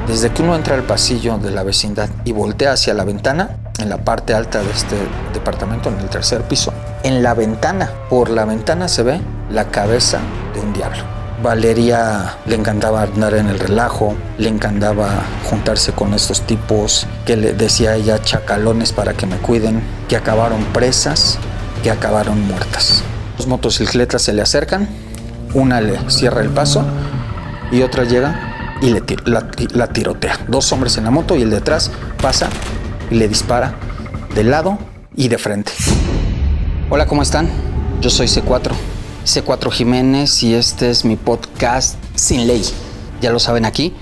Desde que uno entra al pasillo de la vecindad y voltea hacia la ventana, en la parte alta de este departamento, en el tercer piso, en la ventana, por la ventana se ve la cabeza de un diablo. Valeria le encantaba andar en el relajo, le encantaba juntarse con estos tipos que le decía ella chacalones para que me cuiden, que acabaron presas, que acabaron muertas. Dos motocicletas se le acercan, una le cierra el paso y otra llega y la tirotea. Dos hombres en la moto y el de atrás pasa y le dispara de lado y de frente. Hola, ¿cómo están? Yo soy C4 Jiménez y este es mi podcast Sin Ley. Ya lo saben, aquí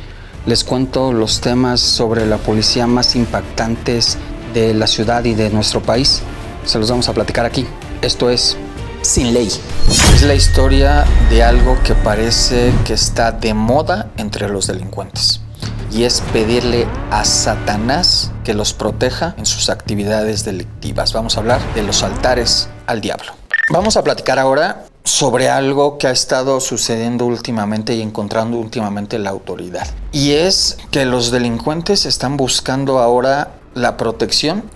les cuento los temas sobre la policía más impactantes de la ciudad y de nuestro país. Se los vamos a platicar aquí. Esto es Sin Ley. Es la historia de algo que parece que está de moda entre los delincuentes. Y es pedirle a Satanás que los proteja en sus actividades delictivas. Vamos a hablar de los altares al diablo. Vamos a platicar ahora sobre algo que ha estado sucediendo últimamente y encontrando últimamente la autoridad. Y es que los delincuentes están buscando ahora la protección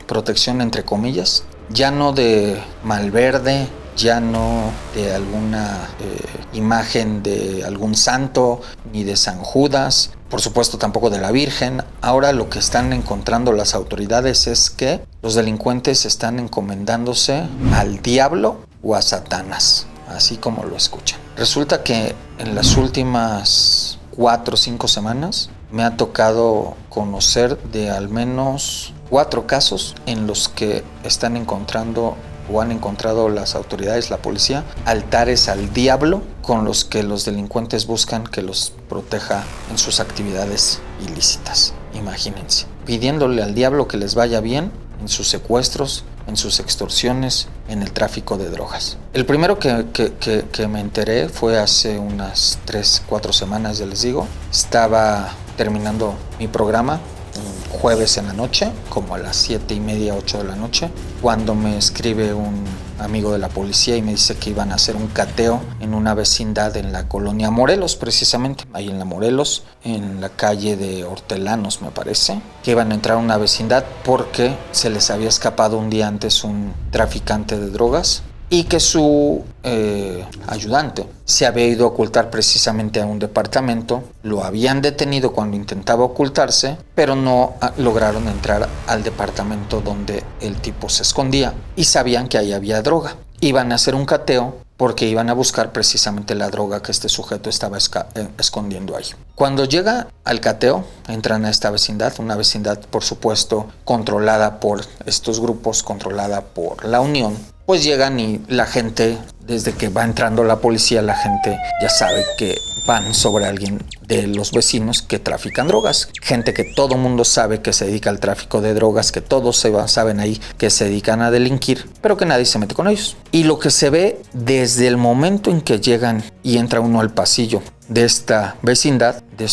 entre comillas, ya no de Malverde, ya no de alguna imagen de algún santo, ni de San Judas, por supuesto tampoco de la Virgen. Ahora lo que están encontrando las autoridades es que los delincuentes están encomendándose al diablo o a Satanás, así como lo escuchan. Resulta que en las últimas 4 o 5 semanas me ha tocado conocer de al menos 4 casos en los que están encontrando o han encontrado las autoridades, la policía, altares al diablo con los que los delincuentes buscan que los proteja en sus actividades ilícitas. Imagínense, pidiéndole al diablo que les vaya bien en sus secuestros, en sus extorsiones, en el tráfico de drogas. El primero que me enteré fue hace unas 3-4 semanas, ya les digo. Estaba terminando mi programa un jueves en la noche, como a las 7:30, 8 de la noche, cuando me escribe un amigo de la policía y me dice que iban a hacer un cateo en una vecindad en la colonia Morelos, precisamente, ahí en la Morelos, en la calle de Hortelanos, me parece, que iban a entrar a una vecindad porque se les había escapado un día antes un traficante de drogas y que su ayudante se había ido a ocultar precisamente a un departamento. Lo habían detenido cuando intentaba ocultarse, pero no lograron entrar al departamento donde el tipo se escondía y sabían que ahí había droga. Iban a hacer un cateo porque iban a buscar precisamente la droga que este sujeto estaba escondiendo ahí. Cuando llega al cateo, entran a esta vecindad, una vecindad por supuesto controlada por estos grupos, controlada por la Unión. Pues llegan y la gente, desde que va entrando la policía, la gente ya sabe que van sobre alguien de los vecinos que trafican drogas. Gente que todo mundo sabe que se dedica al tráfico de drogas, que todos saben ahí que se dedican a delinquir, pero que nadie se mete con ellos. Y lo que se ve desde el momento en que llegan y entra uno al pasillo de esta vecindad, de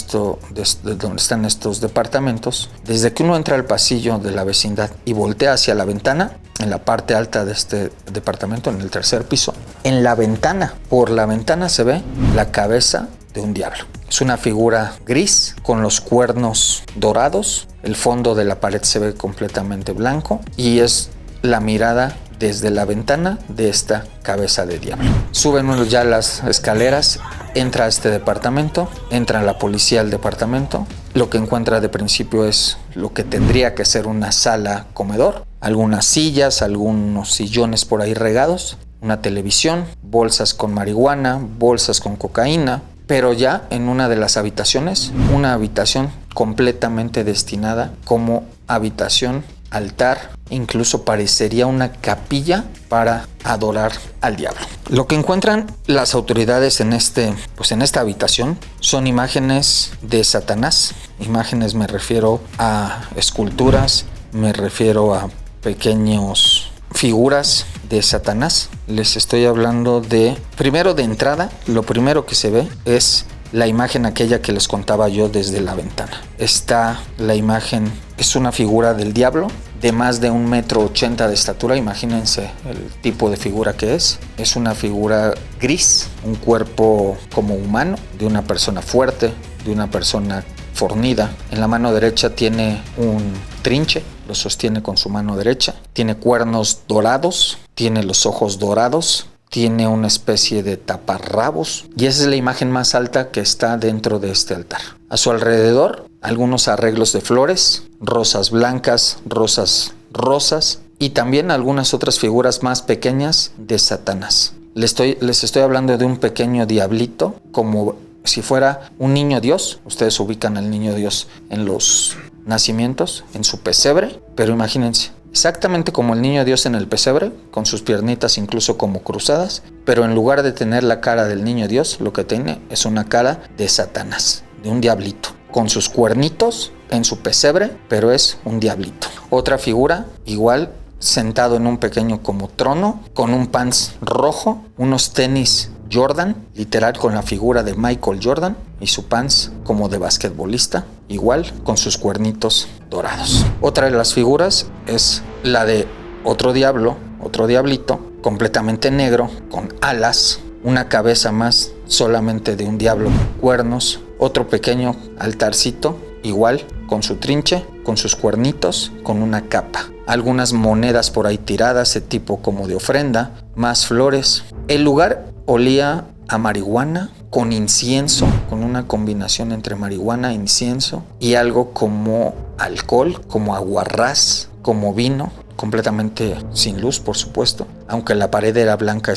donde están estos departamentos, desde que uno entra al pasillo de la vecindad y voltea hacia la ventana, en la parte alta de este departamento, en el tercer piso, en la ventana, por la ventana se ve la cabeza de un diablo. Es una figura gris con los cuernos dorados, el fondo de la pared se ve completamente blanco y es la mirada desde la ventana de esta cabeza de diablo. Suben uno ya las escaleras, entra a este departamento, entra la policía al departamento. Lo que encuentra de principio es lo que tendría que ser una sala comedor, algunas sillas, algunos sillones por ahí regados, una televisión, bolsas con marihuana, bolsas con cocaína, pero ya en una de las habitaciones, una habitación completamente destinada como habitación, altar, incluso parecería una capilla para adorar al diablo. Lo que encuentran las autoridades en esta habitación son imágenes de Satanás. Imágenes, me refiero a esculturas, me refiero a pequeños figuras de Satanás. Les estoy hablando primero de entrada, lo primero que se ve es la imagen aquella que les contaba yo desde la ventana. Está la imagen, es una figura del diablo de más de 1,80 m de estatura. Imagínense el tipo de figura que es. Es una figura gris, un cuerpo como humano, de una persona fuerte, de una persona fornida. En la mano derecha tiene un trinche, lo sostiene con su mano derecha. Tiene cuernos dorados, tiene los ojos dorados, tiene una especie de taparrabos, y esa es la imagen más alta que está dentro de este altar. A su alrededor, algunos arreglos de flores, rosas blancas, rosas rosas, y también algunas otras figuras más pequeñas de Satanás. Les estoy hablando de un pequeño diablito, como si fuera un niño Dios. Ustedes ubican al niño Dios en los nacimientos, en su pesebre, pero imagínense, exactamente como el niño Dios en el pesebre, con sus piernitas incluso como cruzadas, pero en lugar de tener la cara del niño Dios, lo que tiene es una cara de Satanás, de un diablito, con sus cuernitos en su pesebre, pero es un diablito. Otra figura, igual, sentado en un pequeño como trono, con un pants rojo, unos tenis Jordan, literal con la figura de Michael Jordan, y su pants como de basquetbolista, igual con sus cuernitos dorados. Otra de las figuras es la de otro diablo, otro diablito, completamente negro, con alas, una cabeza más solamente de un diablo, cuernos, otro pequeño altarcito, igual con su trinche, con sus cuernitos, con una capa. Algunas monedas por ahí tiradas, de tipo como de ofrenda, más flores. El lugar olía a marihuana con incienso, con una combinación entre marihuana, incienso y algo como alcohol, como aguarrás, como vino, completamente sin luz, por supuesto. Aunque la pared era blanca,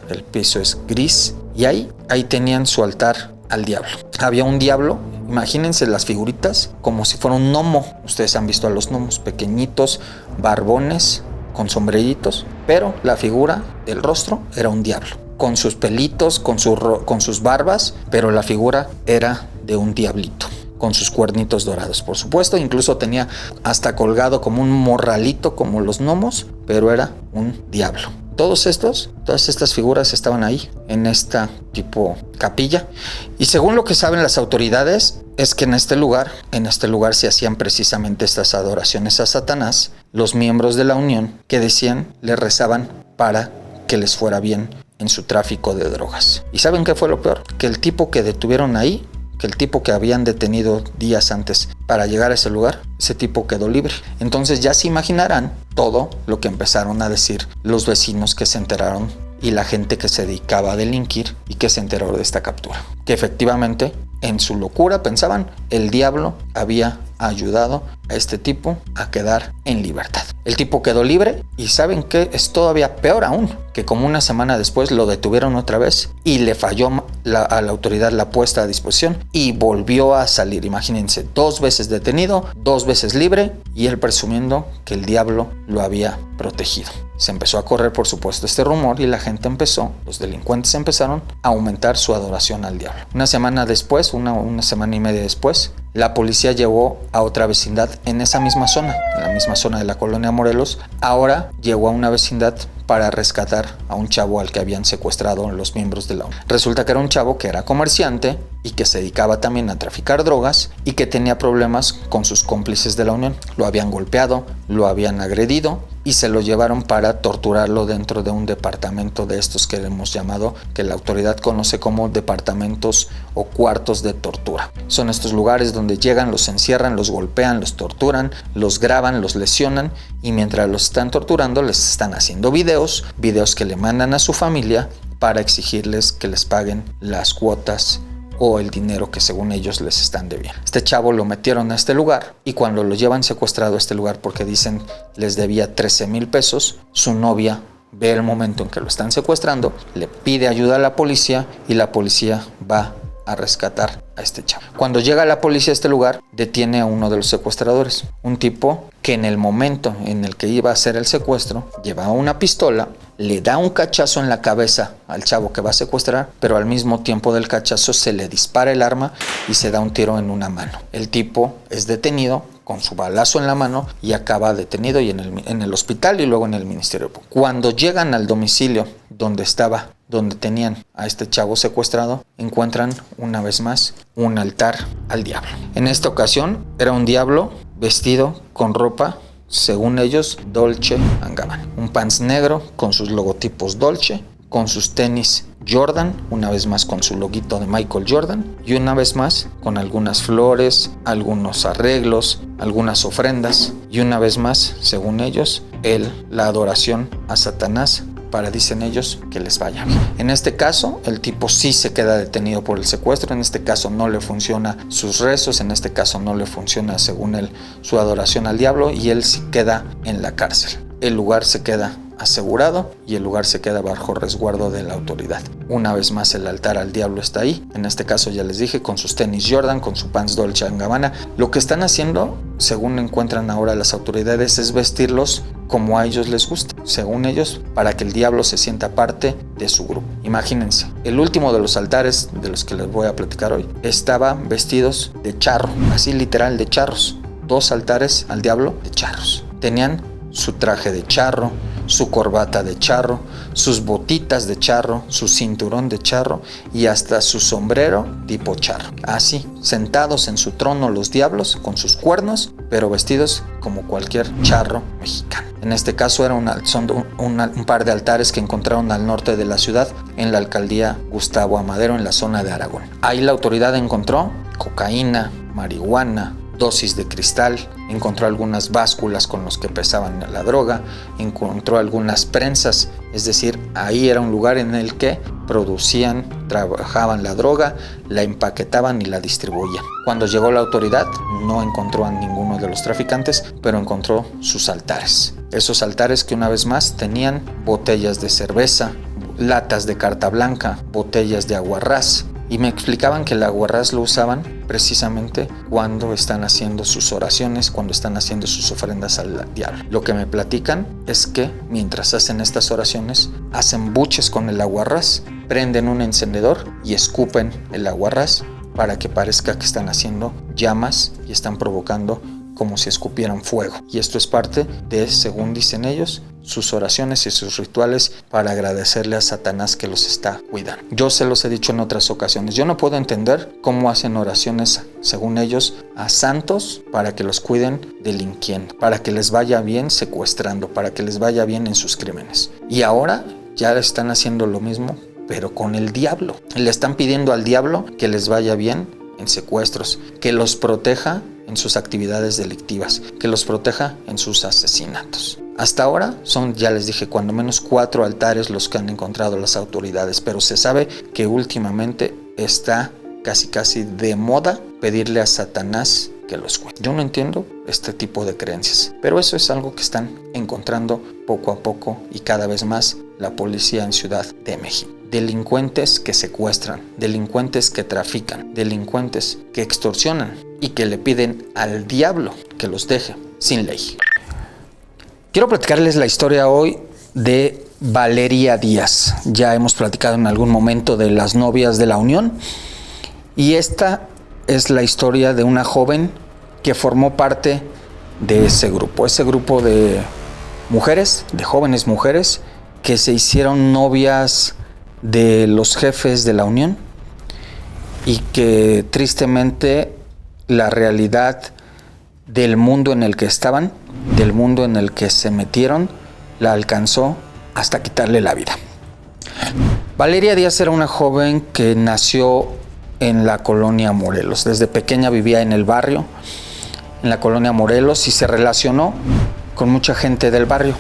el piso es gris, y ahí tenían su altar al diablo. Había un diablo, imagínense las figuritas, como si fuera un gnomo. Ustedes han visto a los gnomos, pequeñitos, barbones, con sombreritos, pero la figura del rostro era un diablo, con sus pelitos, con sus barbas, pero la figura era de un diablito, con sus cuernitos dorados, por supuesto. Incluso tenía hasta colgado como un morralito, como los gnomos, pero era un diablo. Todas estas figuras estaban ahí, en esta tipo capilla. Y según lo que saben las autoridades, es que en este lugar se hacían precisamente estas adoraciones a Satanás, los miembros de la unión que decían, le rezaban para que les fuera bien en su tráfico de drogas. ¿Y saben qué fue lo peor? Que el tipo que detuvieron ahí, que el tipo que habían detenido días antes para llegar a ese lugar, ese tipo quedó libre. Entonces ya se imaginarán todo lo que empezaron a decir los vecinos que se enteraron y la gente que se dedicaba a delinquir y que se enteró de esta captura. Que efectivamente, en su locura, pensaban, el diablo había ayudado a este tipo a quedar en libertad. El tipo quedó libre, y ¿saben qué? Es todavía peor aún, que como una semana después lo detuvieron otra vez y le falló a la autoridad la puesta a disposición y volvió a salir. Imagínense, 2 veces detenido, 2 veces libre, y él presumiendo que el diablo lo había protegido. Se empezó a correr, por supuesto, este rumor, y los delincuentes empezaron a aumentar su adoración al diablo. Una semana después, una semana y media después, la policía llegó a otra vecindad en esa misma zona, en la misma zona de la colonia Morelos. Ahora llegó a una vecindad para rescatar a un chavo al que habían secuestrado los miembros de la unión. Resulta que era un chavo que era comerciante y que se dedicaba también a traficar drogas y que tenía problemas con sus cómplices de la unión. Lo habían golpeado, lo habían agredido y se lo llevaron para torturarlo dentro de un departamento de estos que hemos llamado, que la autoridad conoce como departamentos o cuartos de tortura. Son estos lugares donde llegan, los encierran, los golpean, los torturan, los graban, los lesionan, y mientras los están torturando les están haciendo videos que le mandan a su familia para exigirles que les paguen las cuotas o el dinero que según ellos les están debiendo. Este chavo lo metieron a este lugar, y cuando lo llevan secuestrado a este lugar porque dicen les debía 13,000 pesos, su novia ve el momento en que lo están secuestrando, le pide ayuda a la policía y la policía va a rescatar a este chavo. Cuando llega la policía a este lugar, detiene a uno de los secuestradores, un tipo que en el momento en el que iba a hacer el secuestro llevaba una pistola, le da un cachazo en la cabeza al chavo que va a secuestrar, pero al mismo tiempo del cachazo se le dispara el arma y se da un tiro en una mano. El tipo es detenido con su balazo en la mano y acaba detenido y en el hospital y luego en el Ministerio Público. Cuando llegan al domicilio donde tenían a este chavo secuestrado, encuentran una vez más un altar al diablo. En esta ocasión era un diablo vestido con ropa, según ellos, Dolce & Gabbana. Un pants negro con sus logotipos Dolce, con sus tenis Jordan, una vez más con su loguito de Michael Jordan, y una vez más con algunas flores, algunos arreglos, algunas ofrendas, y una vez más, según ellos, la adoración a Satanás para, dicen ellos, que les vaya bien. En este caso, el tipo sí se queda detenido por el secuestro. En este caso no le funciona sus rezos, en este caso no le funciona, según él, su adoración al diablo, y él sí queda en la cárcel. El lugar se queda asegurado y el lugar se queda bajo resguardo de la autoridad. Una vez más, el altar al diablo está ahí. En este caso, ya les dije, con sus tenis Jordan, con su pants Dolce & Gabbana. Lo que están haciendo, según encuentran ahora las autoridades, es vestirlos como a ellos les gusta, según ellos, para que el diablo se sienta parte de su grupo. Imagínense, el último de los altares de los que les voy a platicar hoy estaba vestidos de charro, así literal, de charros. 2 altares al diablo de charros. Tenían su traje de charro, su corbata de charro, sus botitas de charro, su cinturón de charro y hasta su sombrero tipo charro. Así, sentados en su trono los diablos con sus cuernos, pero vestidos como cualquier charro mexicano. En este caso son un par de altares que encontraron al norte de la ciudad, en la alcaldía Gustavo Amadero, en la zona de Aragón. Ahí la autoridad encontró cocaína, marihuana, dosis de cristal, encontró algunas básculas con los que pesaban la droga, encontró algunas prensas, es decir, ahí era un lugar en el que producían, trabajaban la droga, la empaquetaban y la distribuían. Cuando llegó la autoridad, no encontró a ninguno de los traficantes, pero encontró sus altares. Esos altares que una vez más tenían botellas de cerveza, latas de carta blanca, botellas de aguarrás. Y me explicaban que el aguarrás lo usaban precisamente cuando están haciendo sus oraciones, cuando están haciendo sus ofrendas al diablo. Lo que me platican es que mientras hacen estas oraciones, hacen buches con el aguarrás, prenden un encendedor y escupen el aguarrás para que parezca que están haciendo llamas y están provocando como si escupieran fuego. Y esto es parte de, según dicen ellos, sus oraciones y sus rituales para agradecerle a Satanás que los está cuidando. Yo se los he dicho en otras ocasiones, yo no puedo entender cómo hacen oraciones, según ellos, a santos para que los cuiden delinquiendo, para que les vaya bien secuestrando, para que les vaya bien en sus crímenes. Y ahora ya están haciendo lo mismo, pero con el diablo. Le están pidiendo al diablo que les vaya bien en secuestros, que los proteja en sus actividades delictivas, que los proteja en sus asesinatos. Hasta ahora son, ya les dije, cuando menos 4 altares los que han encontrado las autoridades, pero se sabe que últimamente está casi de moda pedirle a Satanás que los cuide. Yo no entiendo este tipo de creencias, pero eso es algo que están encontrando poco a poco y cada vez más la policía en Ciudad de México. Delincuentes que secuestran, delincuentes que trafican, delincuentes que extorsionan y que le piden al diablo que los deje sin ley. Quiero platicarles la historia hoy de Valeria Díaz. Ya hemos platicado en algún momento de las novias de la Unión y esta es la historia de una joven que formó parte de ese grupo de mujeres, de jóvenes mujeres que se hicieron novias de los jefes de la Unión y que tristemente la realidad del mundo en el que estaban, del mundo en el que se metieron, la alcanzó hasta quitarle la vida. Valeria Díaz era una joven que nació en la colonia Morelos. Desde pequeña vivía en el barrio, en la colonia Morelos, y se relacionó con mucha gente del barrio.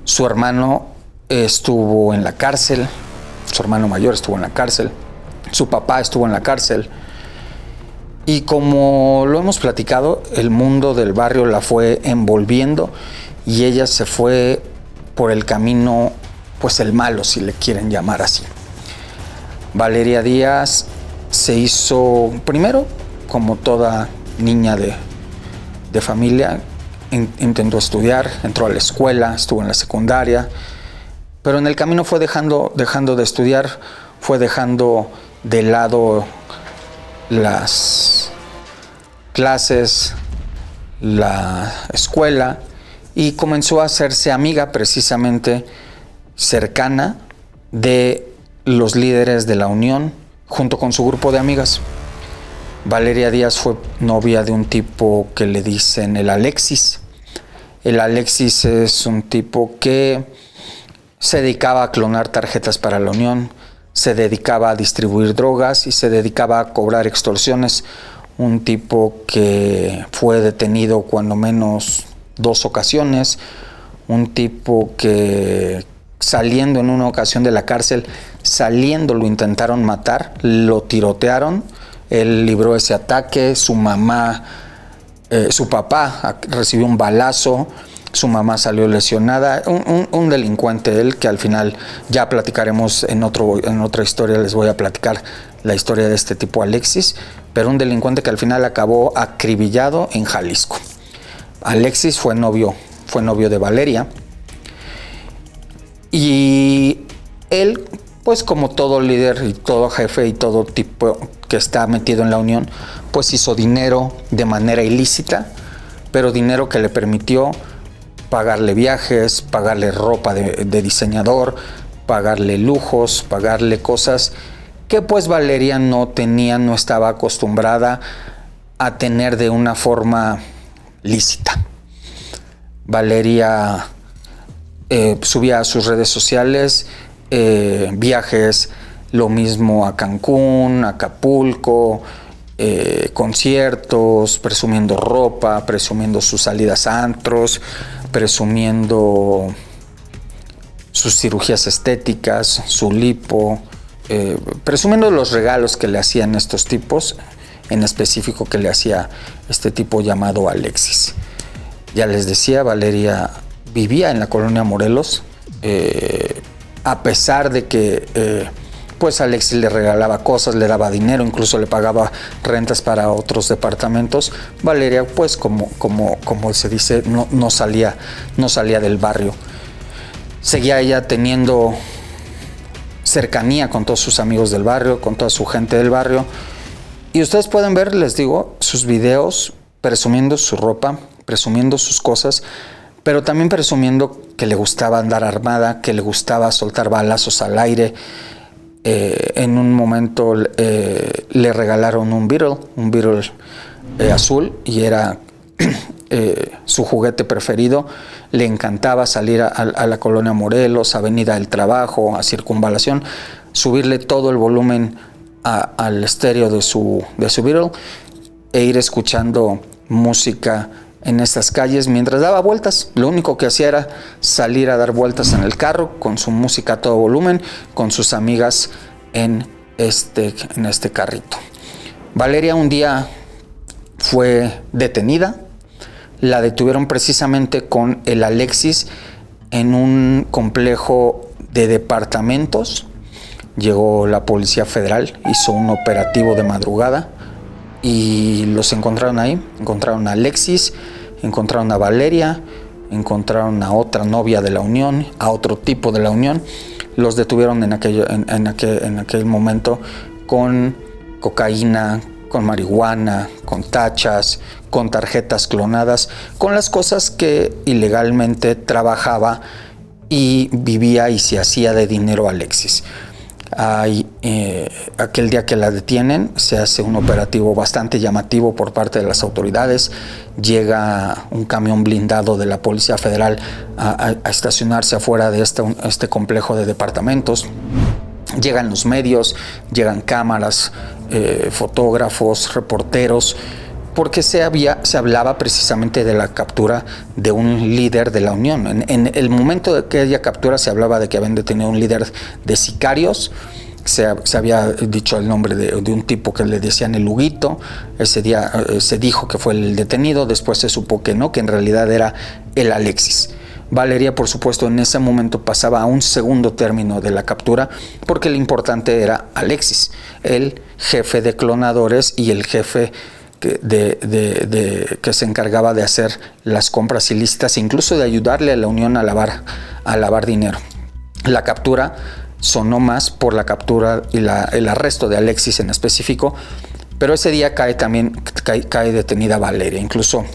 Su hermano estuvo en la cárcel, su hermano mayor estuvo en la cárcel, su papá estuvo en la cárcel. Y como lo hemos platicado, el mundo del barrio la fue envolviendo y ella se fue por el camino, pues el malo, si le quieren llamar así. Valeria Díaz se hizo, primero, como toda niña de familia, intentó estudiar, entró a la escuela, estuvo en la secundaria, pero en el camino fue dejando de estudiar, fue dejando de lado las clases, la escuela, y comenzó a hacerse amiga precisamente cercana de los líderes de la Unión junto con su grupo de amigas. Valeria Díaz fue novia de un tipo que le dicen el Alexis. El Alexis es un tipo que Se dedicaba a clonar tarjetas para la Unión, se dedicaba a distribuir drogas y se dedicaba a cobrar extorsiones. Un tipo que fue detenido cuando menos 2 ocasiones, un tipo que saliendo en una ocasión de la cárcel, saliendo lo intentaron matar, lo tirotearon, él libró ese ataque, su papá recibió un balazo, su mamá salió lesionada, un delincuente él, que al final ya platicaremos en otra historia, les voy a platicar la historia de este tipo Alexis, pero un delincuente que al final acabó acribillado en Jalisco. Alexis fue novio de Valeria, y él, pues como todo líder y todo jefe y todo tipo que está metido en la Unión, pues hizo dinero de manera ilícita, pero dinero que le permitió pagarle viajes, pagarle ropa de diseñador, pagarle lujos, pagarle cosas que pues Valeria no estaba acostumbrada a tener de una forma lícita. Valeria subía a sus redes sociales viajes, lo mismo a Cancún, Acapulco, conciertos, presumiendo ropa, presumiendo sus salidas a antros, presumiendo sus cirugías estéticas, su lipo, presumiendo los regalos que le hacían estos tipos, en específico que le hacía este tipo llamado Alexis. Ya les decía, Valeria vivía en la colonia Morelos, a pesar de que pues Alexis le regalaba cosas, le daba dinero, incluso le pagaba rentas para otros departamentos. Valeria, pues como se dice, no salía del barrio. Seguía ella teniendo cercanía con todos sus amigos del barrio, con toda su gente del barrio. Y ustedes pueden ver, les digo, sus videos presumiendo su ropa, presumiendo sus cosas, pero también presumiendo que le gustaba andar armada, que le gustaba soltar balazos al aire. En un momento le regalaron un Beetle azul, y era su juguete preferido. Le encantaba salir a la colonia Morelos, Avenida del Trabajo, a Circunvalación, subirle todo el volumen al estéreo de su Beetle e ir escuchando música en estas calles mientras daba vueltas. Lo único que hacía era salir a dar vueltas en el carro con su música a todo volumen, con sus amigas en este carrito. Valeria un día fue detenida. La detuvieron precisamente con el Alexis en un complejo de departamentos. Llegó la Policía Federal, hizo un operativo de madrugada y los encontraron ahí. Encontraron a Alexis, encontraron a Valeria, encontraron a otra novia de la Unión, a otro tipo de la Unión. Los detuvieron en aquel momento con cocaína, con marihuana, con tachas, con tarjetas clonadas, con las cosas que ilegalmente trabajaba y vivía y se hacía de dinero Alexis. Aquel día que la detienen, se hace un operativo bastante llamativo por parte de las autoridades. Llega un camión blindado de la Policía Federal a estacionarse afuera de este complejo de departamentos. Llegan los medios, llegan cámaras, fotógrafos, reporteros, porque se hablaba precisamente de la captura de un líder de la Unión. En el momento de aquella captura se hablaba de que habían detenido un líder de sicarios. Se había dicho el nombre de un tipo que le decían el Huguito. Ese día se dijo que fue el detenido, después se supo que no, que en realidad era el Alexis. Valeria, por supuesto, en ese momento pasaba a un segundo término de la captura, porque lo importante era Alexis, el jefe de clonadores y el jefe que se encargaba de hacer las compras ilícitas, incluso de ayudarle a la Unión a lavar dinero. La captura sonó más por la captura y el arresto de Alexis en específico, pero ese día cae detenida Valeria. Incluso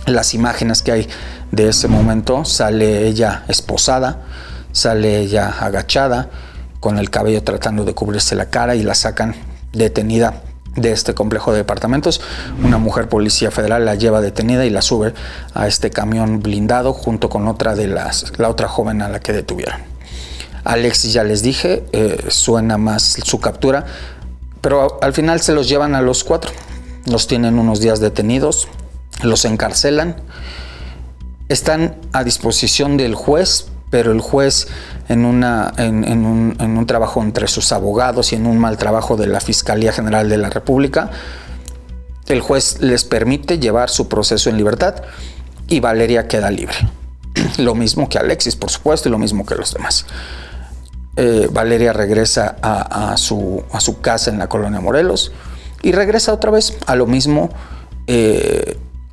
las imágenes que hay de ese momento, sale ella esposada, sale ella agachada, con el cabello tratando de cubrirse la cara, y la sacan detenida de este complejo de departamentos. Una mujer policía federal la lleva detenida y la sube a este camión blindado junto con la otra joven a la que detuvieron. Alexis, ya les dije, suena más su captura, pero al final se los llevan a los 4. Los tienen unos días detenidos, los encarcelan, están a disposición del juez, pero el juez en un trabajo entre sus abogados y en un mal trabajo de la Fiscalía General de la República, el juez les permite llevar su proceso en libertad y Valeria queda libre. Lo mismo que Alexis, por supuesto, y lo mismo que los demás. Valeria regresa a su casa en la colonia Morelos y regresa otra vez a lo mismo.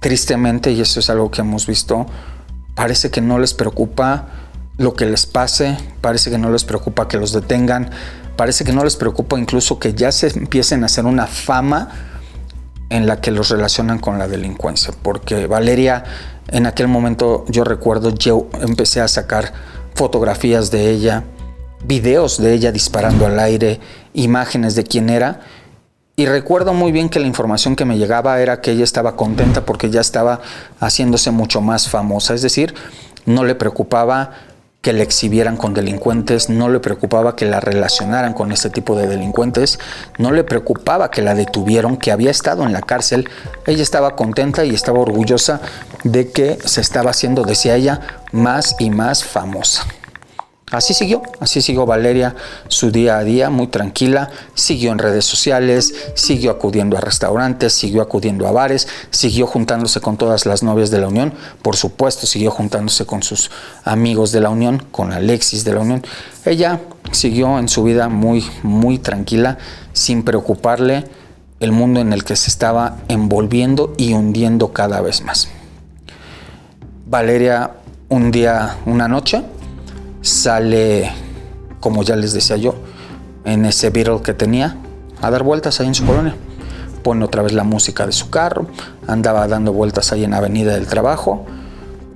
Tristemente, y eso es algo que hemos visto, parece que no les preocupa lo que les pase, parece que no les preocupa que los detengan, parece que no les preocupa incluso que ya se empiecen a hacer una fama en la que los relacionan con la delincuencia, porque Valeria, en aquel momento yo recuerdo, yo empecé a sacar fotografías de ella, videos de ella disparando al aire, imágenes de quién era, y recuerdo muy bien que la información que me llegaba era que ella estaba contenta porque ya estaba haciéndose mucho más famosa, es decir, no le preocupaba que la exhibieran con delincuentes, no le preocupaba que la relacionaran con este tipo de delincuentes, no le preocupaba que la detuvieron, que había estado en la cárcel. Ella estaba contenta y estaba orgullosa de que se estaba haciendo, decía ella, más y más famosa. Así siguió Valeria su día a día muy tranquila, siguió en redes sociales, siguió acudiendo a restaurantes, siguió acudiendo a bares, siguió juntándose con todas las novias de la Unión, por supuesto siguió juntándose con sus amigos de la Unión, con Alexis de la Unión. Ella siguió en su vida muy, muy tranquila, sin preocuparle el mundo en el que se estaba envolviendo y hundiendo cada vez más. Valeria una noche, sale, como ya les decía yo, en ese Beetle que tenía, a dar vueltas ahí en su colonia. Pone otra vez la música de su carro, andaba dando vueltas ahí en Avenida del Trabajo,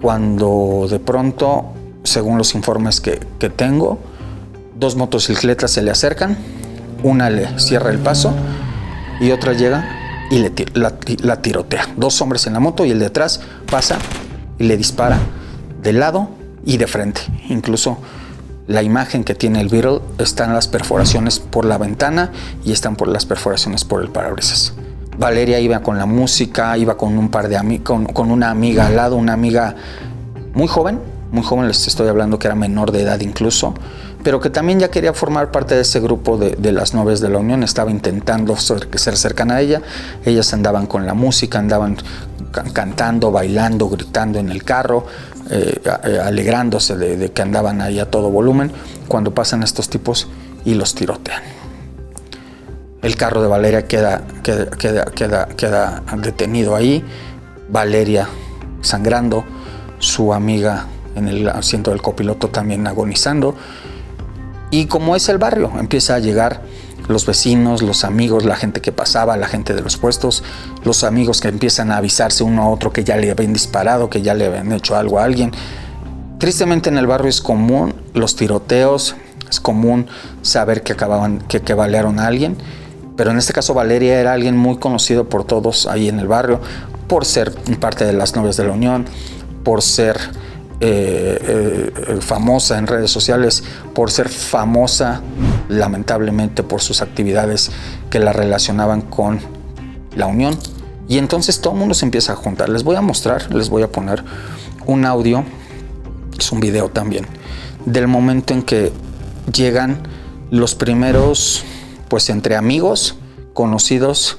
cuando de pronto, según los informes que tengo, 2 motocicletas se le acercan, una le cierra el paso y otra llega y la tirotea. 2 hombres en la moto y el de atrás pasa y le dispara de lado y de frente. Incluso la imagen que tiene el Beetle están las perforaciones por la ventana y están por las perforaciones por el parabrisas. Valeria iba con la música, iba con un par de con una amiga al lado, una amiga muy joven, les estoy hablando que era menor de edad incluso, pero que también ya quería formar parte de ese grupo de las novias de la Unión, estaba intentando ser cercana a ella. Ellas andaban con la música, andaban cantando, bailando, gritando en el carro, alegrándose de que andaban ahí a todo volumen, cuando pasan estos tipos y los tirotean. El carro de Valeria queda detenido ahí, Valeria sangrando, su amiga en el asiento del copiloto también agonizando. Y como es el barrio, empieza a llegar los vecinos, los amigos, la gente que pasaba, la gente de los puestos, los amigos que empiezan a avisarse uno a otro que ya le habían disparado, que ya le habían hecho algo a alguien. Tristemente en el barrio es común los tiroteos, es común saber que balearon a alguien, pero en este caso Valeria era alguien muy conocido por todos ahí en el barrio, por ser parte de las novias de la Unión, por ser famosa en redes sociales, por ser famosa lamentablemente por sus actividades que la relacionaban con la Unión. Y entonces todo el mundo se empieza a juntar. Les voy a poner un audio, es un video también, del momento en que llegan los primeros, pues entre amigos, conocidos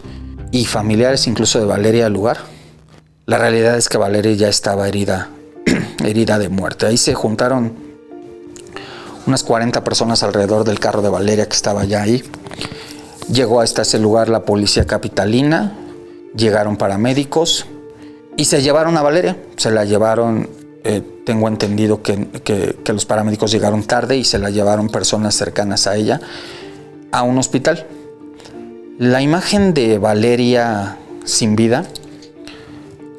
y familiares incluso de Valeria al lugar. La realidad es que Valeria ya estaba herida de muerte. Ahí se juntaron unas 40 personas alrededor del carro de Valeria que estaba ya ahí. Llegó hasta ese lugar la policía capitalina, llegaron paramédicos y se llevaron a Valeria. Se la llevaron, tengo entendido que los paramédicos llegaron tarde y se la llevaron personas cercanas a ella a un hospital. La imagen de Valeria sin vida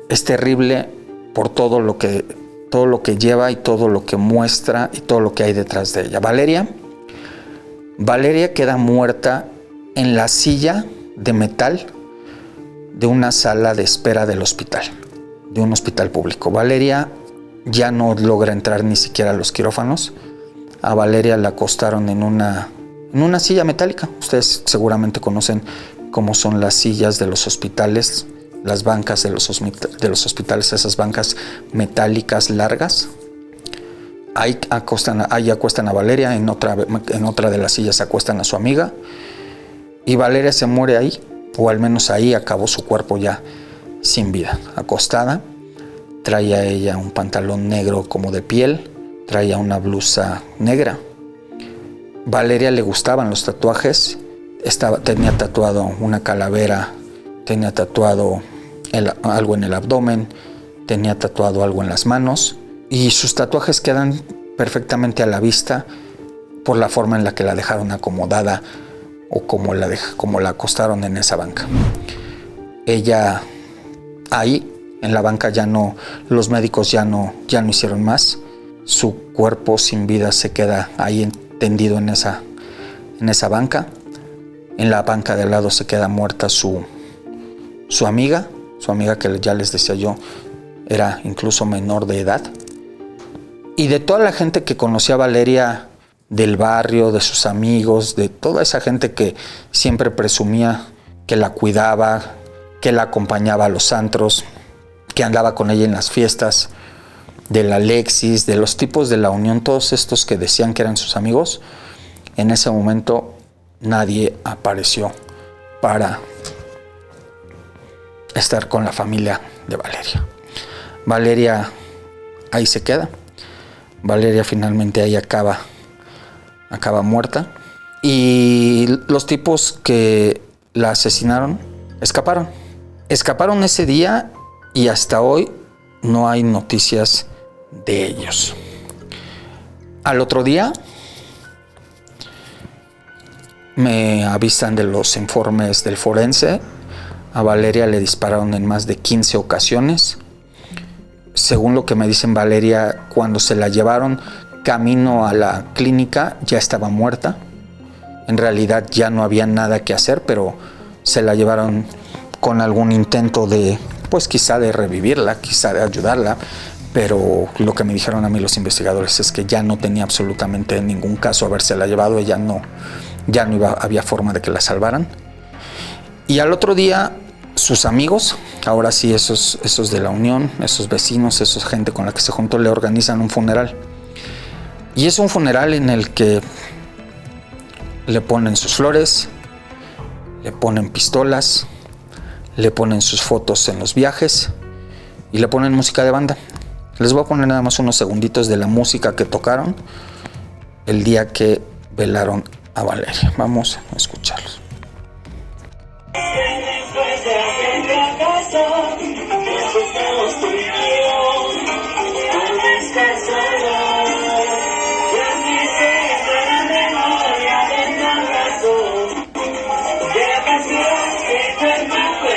es terrible por todo lo que lleva y todo lo que muestra y todo lo que hay detrás de ella. Valeria queda muerta en la silla de metal de una sala de espera del hospital, de un hospital público. Valeria ya no logra entrar ni siquiera a los quirófanos. A Valeria la acostaron en una silla metálica. Ustedes seguramente conocen cómo son las sillas de los hospitales, las bancas de los hospitales, esas bancas metálicas largas. Ahí acuestan a Valeria, en otra de las sillas acuestan a su amiga, y Valeria se muere ahí, o al menos ahí acabó su cuerpo ya sin vida, acostada. Traía ella un pantalón negro como de piel, traía una blusa negra. Valeria le gustaban los tatuajes, tenía tatuado una calavera, tenía tatuado algo en el abdomen, tenía tatuado algo en las manos, y sus tatuajes quedan perfectamente a la vista por la forma en la que la dejaron acomodada o como la acostaron en esa banca. Ella ahí en la banca los médicos ya no hicieron más. Su cuerpo sin vida se queda ahí tendido en esa banca. En la banca de al lado se queda muerta su amiga que ya les decía yo era incluso menor de edad. Y de toda la gente que conocía a Valeria, del barrio, de sus amigos, de toda esa gente que siempre presumía que la cuidaba, que la acompañaba a los antros, que andaba con ella en las fiestas, del Alexis, de los tipos de la Unión, todos estos que decían que eran sus amigos, en ese momento nadie apareció para estar con la familia de Valeria. Valeria ahí se queda. Valeria finalmente ahí acaba muerta, y los tipos que la asesinaron escaparon ese día, y hasta hoy no hay noticias de ellos. Al otro día me avisan de los informes del forense. A Valeria le dispararon en más de 15 ocasiones. Según lo que me dicen, Valeria, cuando se la llevaron camino a la clínica, ya estaba muerta. En realidad ya no había nada que hacer, pero se la llevaron con algún intento de, pues quizá de revivirla, quizá de ayudarla, pero lo que me dijeron a mí los investigadores es que ya no tenía absolutamente ningún caso habérsela llevado. Ella había forma de que la salvaran. Y al otro día, sus amigos, ahora sí esos de la Unión, esos vecinos, esa gente con la que se juntó, le organizan un funeral. Y es un funeral en el que le ponen sus flores, le ponen pistolas, le ponen sus fotos en los viajes y le ponen música de banda. Les voy a poner nada más unos segunditos de la música que tocaron el día que velaron a Valeria. Vamos a escucharlos.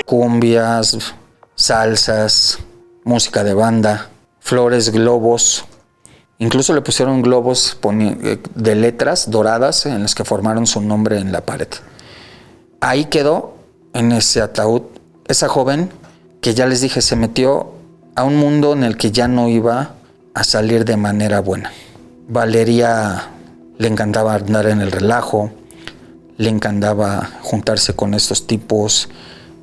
Cumbias, salsas, música de banda, flores, globos. Incluso le pusieron globos de letras doradas en las que formaron su nombre en la pared. Ahí quedó, en ese ataúd, esa joven que ya les dije se metió a un mundo en el que ya no iba a salir de manera buena. Valeria le encantaba andar en el relajo, le encantaba juntarse con estos tipos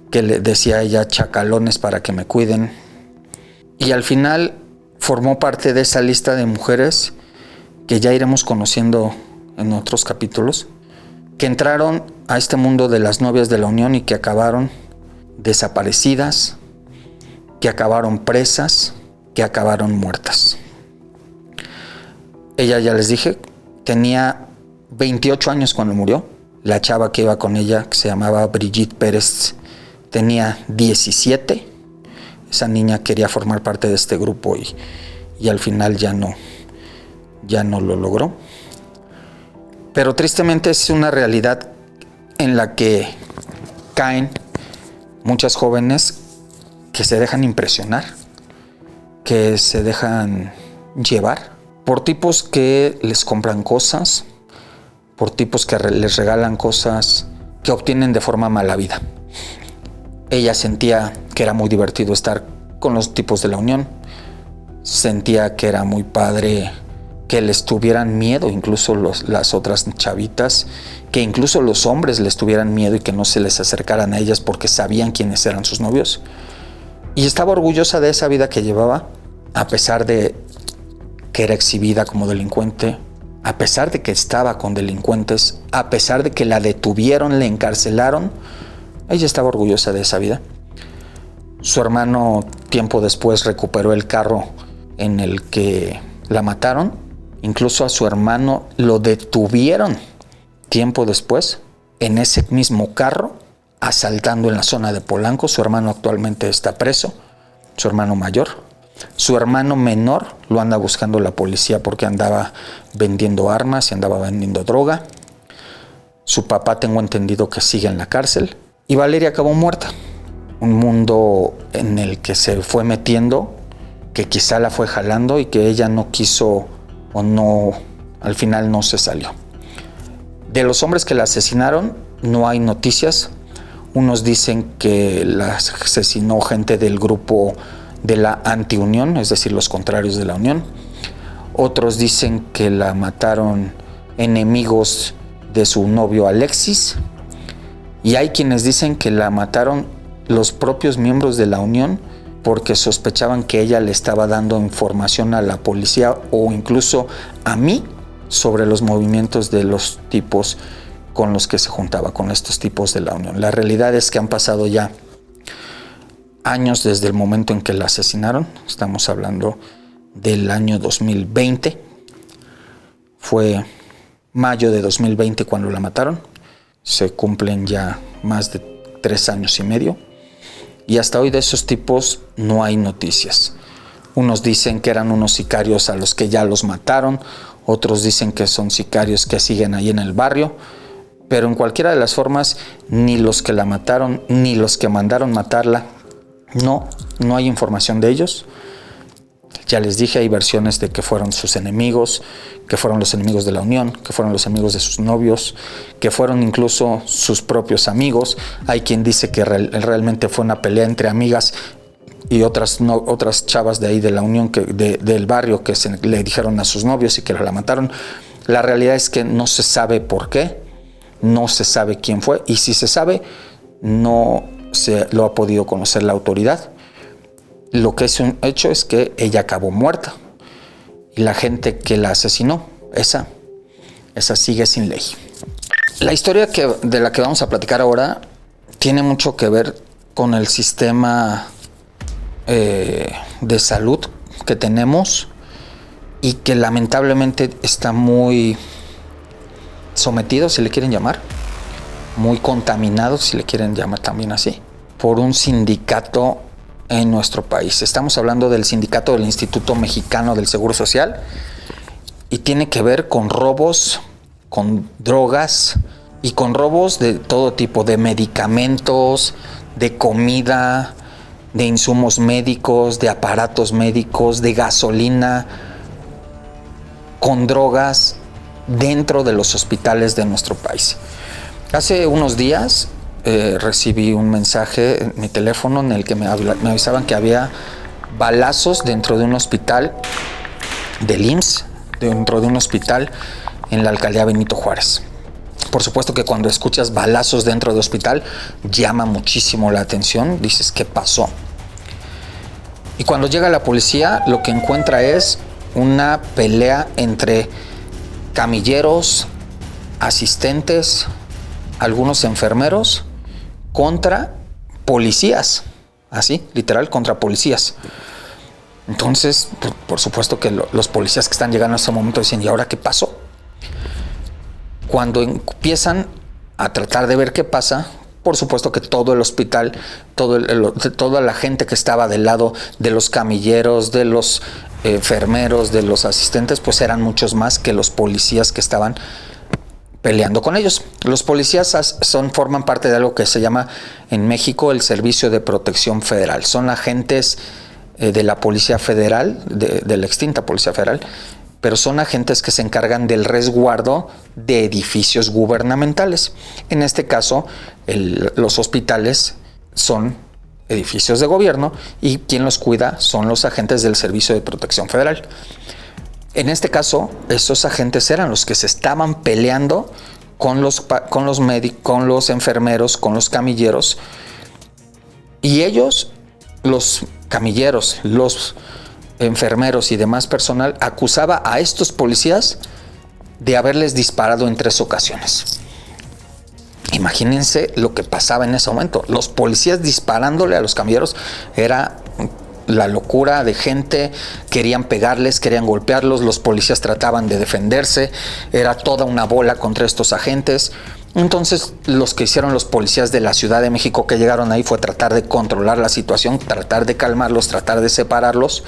que le decía ella chacalones para que me cuiden. Y al final formó parte de esa lista de mujeres que ya iremos conociendo en otros capítulos, que entraron a este mundo de las novias de la Unión y que acabaron desaparecidas, que acabaron presas, que acabaron muertas. Ella, ya les dije, tenía 28 años cuando murió. La chava que iba con ella, que se llamaba Brigitte Pérez, tenía 17. Esa niña quería formar parte de este grupo y al final ya no lo logró. Pero tristemente es una realidad en la que caen muchas jóvenes que se dejan impresionar, que se dejan llevar por tipos que les compran cosas, por tipos que les regalan cosas que obtienen de forma mala vida. Ella sentía que era muy divertido estar con los tipos de la Unión, sentía que era muy padre que les tuvieran miedo, incluso las otras chavitas, que incluso los hombres les tuvieran miedo y que no se les acercaran a ellas porque sabían quiénes eran sus novios. Y estaba orgullosa de esa vida que llevaba, a pesar de que era exhibida como delincuente, a pesar de que estaba con delincuentes, a pesar de que la detuvieron, le encarcelaron. Ella estaba orgullosa de esa vida. Su hermano, tiempo después, recuperó el carro en el que la mataron. Incluso a su hermano lo detuvieron tiempo después en ese mismo carro, asaltando en la zona de Polanco. Su hermano actualmente está preso, su hermano mayor. Su hermano menor lo anda buscando la policía porque andaba vendiendo armas y andaba vendiendo droga. Su papá, tengo entendido que sigue en la cárcel. Y Valeria acabó muerta. Un mundo en el que se fue metiendo, que quizá la fue jalando y que ella no quiso o no, al final no se salió. De los hombres que la asesinaron no hay noticias. Unos dicen que la asesinó gente del grupo de la antiunión, es decir, los contrarios de la unión. Otros dicen que la mataron enemigos de su novio Alexis. Y hay quienes dicen que la mataron los propios miembros de la unión porque sospechaban que ella le estaba dando información a la policía o incluso a mí sobre los movimientos de los tipos con los que se juntaba, con estos tipos de la unión. La realidad es que han pasado ya años desde el momento en que la asesinaron. Estamos hablando del año 2020. Fue mayo de 2020 cuando la mataron. Se cumplen ya más de 3 años y medio. Y hasta hoy de esos tipos no hay noticias. Unos dicen que eran unos sicarios a los que ya los mataron. Otros dicen que son sicarios que siguen ahí en el barrio. Pero en cualquiera de las formas, ni los que la mataron, ni los que mandaron matarla, no hay información de ellos. Ya les dije, hay versiones de que fueron sus enemigos, que fueron los enemigos de la unión, que fueron los amigos de sus novios, que fueron incluso sus propios amigos. Hay quien dice que realmente fue una pelea entre amigas y otras chavas de ahí de la unión, del barrio, que le dijeron a sus novios y que la mataron. La realidad es que no se sabe por qué, no se sabe quién fue, y si se sabe, no se lo ha podido conocer la autoridad. Lo que es un hecho es que ella acabó muerta y la gente que la asesinó, esa sigue sin ley. La historia de la que vamos a platicar ahora tiene mucho que ver con el sistema de salud que tenemos y que lamentablemente está muy sometido, si le quieren llamar, muy contaminado, si le quieren llamar también así, por un sindicato en nuestro país. Estamos hablando del sindicato del Instituto Mexicano del Seguro Social y tiene que ver con robos, con drogas y con robos de todo tipo, de medicamentos, de comida, de insumos médicos, de aparatos médicos, de gasolina, con drogas dentro de los hospitales de nuestro país. Hace unos días recibí un mensaje en mi teléfono en el que me avisaban que había balazos dentro de un hospital del IMSS, dentro de un hospital en la alcaldía Benito Juárez. Por supuesto que cuando escuchas balazos dentro de hospital llama muchísimo la atención, dices ¿qué pasó? Y cuando llega la policía lo que encuentra es una pelea entre camilleros, asistentes, algunos enfermeros contra policías, así, literal, contra policías. Entonces, por supuesto que los policías que están llegando a ese momento dicen, ¿y ahora qué pasó? Cuando empiezan a tratar de ver qué pasa, por supuesto que todo el hospital, toda la gente que estaba del lado de los camilleros, de los enfermeros, de los asistentes, pues eran muchos más que los policías que estaban peleando con ellos. Los policías forman parte de algo que se llama en México el Servicio de Protección Federal. Son agentes de la Policía Federal, de la extinta Policía Federal, pero son agentes que se encargan del resguardo de edificios gubernamentales. En este caso, los hospitales son edificios de gobierno y quien los cuida son los agentes del Servicio de Protección Federal. En este caso, esos agentes eran los que se estaban peleando con los médicos, con los enfermeros, con los camilleros. Y ellos, los camilleros, los enfermeros y demás personal, acusaba a estos policías de haberles disparado en 3 ocasiones. Imagínense lo que pasaba en ese momento. Los policías disparándole a los camilleros, era la locura de gente, querían pegarles, querían golpearlos, los policías trataban de defenderse, era toda una bola contra estos agentes. Entonces, los que hicieron los policías de la Ciudad de México que llegaron ahí fue tratar de controlar la situación, tratar de calmarlos, tratar de separarlos,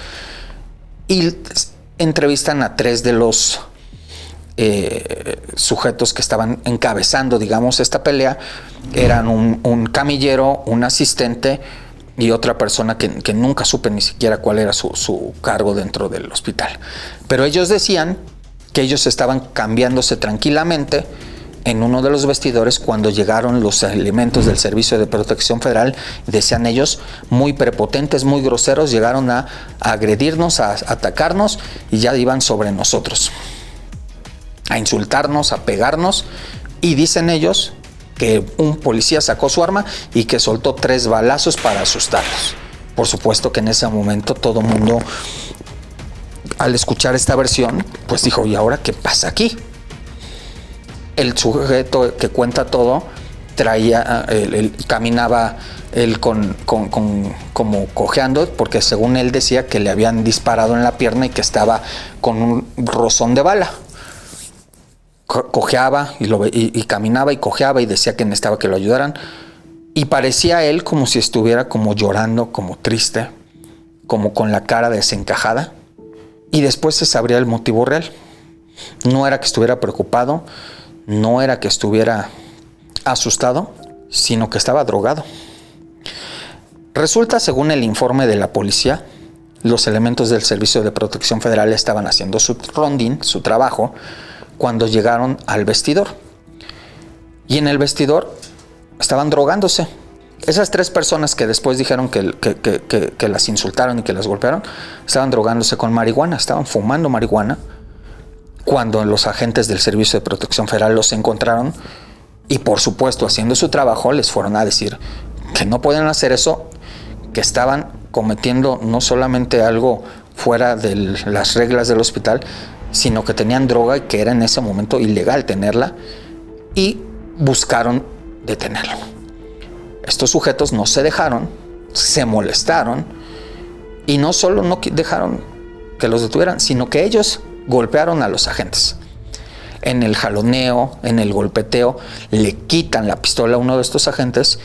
y entrevistan a 3 de los sujetos que estaban encabezando, digamos, esta pelea. Eran un camillero, un asistente y otra persona que nunca supe ni siquiera cuál era su cargo dentro del hospital. Pero ellos decían que ellos estaban cambiándose tranquilamente en uno de los vestidores cuando llegaron los elementos del Servicio de Protección Federal. Decían ellos, muy prepotentes, muy groseros, llegaron a agredirnos, a atacarnos, y ya iban sobre nosotros, a insultarnos, a pegarnos. Y dicen ellos que un policía sacó su arma y que soltó 3 balazos para asustarlos. Por supuesto que en ese momento todo el mundo, al escuchar esta versión, pues dijo, ¿y ahora qué pasa aquí? El sujeto que cuenta todo traía, caminaba él como cojeando, porque según él decía que le habían disparado en la pierna y que estaba con un rozón de bala. Cojeaba y caminaba y cojeaba y decía que necesitaba que lo ayudaran, y parecía él como si estuviera como llorando, como triste, como con la cara desencajada. Y después se sabría el motivo real. No era que estuviera preocupado, no era que estuviera asustado, sino que estaba drogado. Resulta, según el informe de la policía, los elementos del Servicio de Protección Federal estaban haciendo su rondín, su trabajo, cuando llegaron al vestidor. Y en el vestidor estaban drogándose. Esas 3 personas que después dijeron que las insultaron y que las golpearon, estaban drogándose con marihuana, estaban fumando marihuana, cuando los agentes del Servicio de Protección Federal los encontraron, y por supuesto, haciendo su trabajo, les fueron a decir que no pueden hacer eso, que estaban cometiendo no solamente algo fuera de las reglas del hospital, sino que tenían droga y que era en ese momento ilegal tenerla, y buscaron detenerlo. Estos sujetos no se dejaron, se molestaron, y no solo no dejaron que los detuvieran, sino que ellos golpearon a los agentes. En el jaloneo, en el golpeteo, le quitan la pistola a uno de estos agentes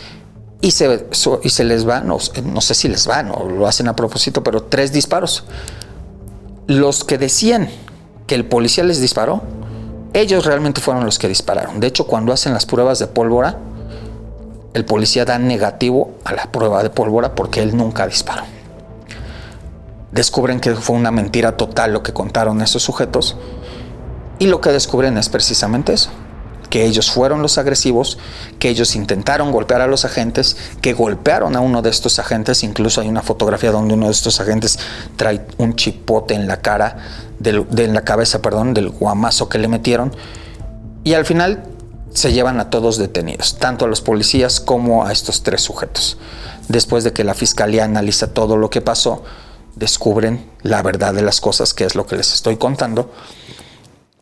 y se les va, no sé si les van o lo hacen a propósito, pero 3 disparos. Los que decían que el policía les disparó, ellos realmente fueron los que dispararon. De hecho, cuando hacen las pruebas de pólvora, el policía da negativo a la prueba de pólvora porque él nunca disparó. Descubren que fue una mentira total lo que contaron esos sujetos, y lo que descubren es precisamente eso, que ellos fueron los agresivos, que ellos intentaron golpear a los agentes, que golpearon a uno de estos agentes. Incluso hay una fotografía donde uno de estos agentes trae un chipote en la cara, en la cabeza, del guamazo que le metieron, y al final se llevan a todos detenidos, tanto a los policías como a estos 3 sujetos. Después de que la fiscalía analiza todo lo que pasó, descubren la verdad de las cosas, que es lo que les estoy contando,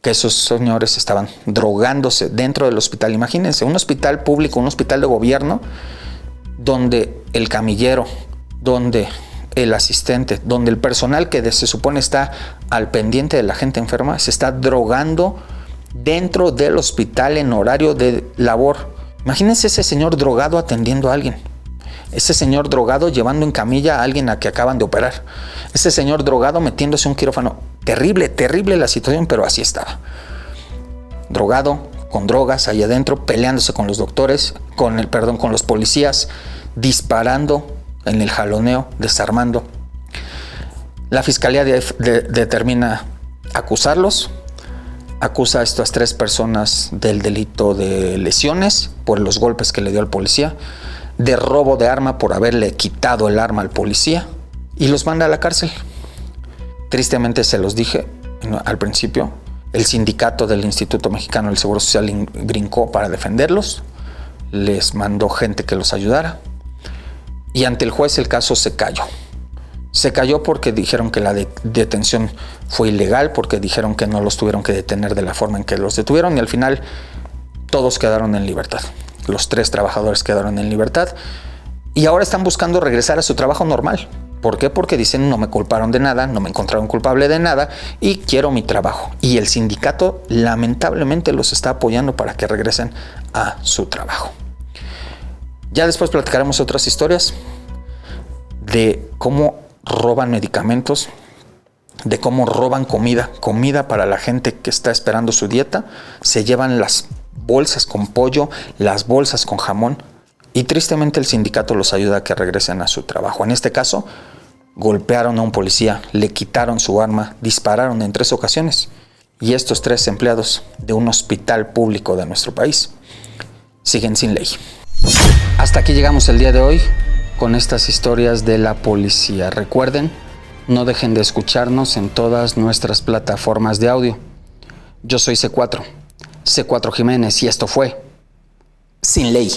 que esos señores estaban drogándose dentro del hospital. Imagínense, un hospital público, un hospital de gobierno, donde el camillero, donde el asistente, donde el personal que se supone está al pendiente de la gente enferma, se está drogando dentro del hospital en horario de labor. Imagínense ese señor drogado atendiendo a alguien. Ese señor drogado llevando en camilla a alguien a que acaban de operar. Ese señor drogado metiéndose un quirófano. Terrible, terrible la situación, pero así estaba. Drogado, con drogas ahí adentro, peleándose con los doctores, con los policías, disparando en el jaloneo, desarmando. La fiscalía determina acusarlos. Acusa a estas 3 personas del delito de lesiones por los golpes que le dio al policía, de robo de arma por haberle quitado el arma al policía, y los manda a la cárcel. Tristemente, se los dije, al principio. El sindicato del Instituto Mexicano del Seguro Social brincó para defenderlos, les mandó gente que los ayudara y ante el juez el caso se cayó. Se cayó porque dijeron que la detención fue ilegal, porque dijeron que no los tuvieron que detener de la forma en que los detuvieron y al final todos quedaron en libertad. Los 3 trabajadores quedaron en libertad y ahora están buscando regresar a su trabajo normal. ¿Por qué? Porque dicen no me culparon de nada, no me encontraron culpable de nada y quiero mi trabajo. Y el sindicato lamentablemente los está apoyando para que regresen a su trabajo. Ya después platicaremos otras historias de cómo roban medicamentos, de cómo roban comida para la gente que está esperando su dieta. Se llevan las bolsas con pollo, las bolsas con jamón y tristemente el sindicato los ayuda a que regresen a su trabajo. En este caso, golpearon a un policía, le quitaron su arma, dispararon en 3 ocasiones y estos 3 empleados de un hospital público de nuestro país siguen sin ley. Hasta aquí llegamos el día de hoy con estas historias de la policía. Recuerden, no dejen de escucharnos en todas nuestras plataformas de audio. Yo soy C4 Jiménez y esto fue Sin Ley.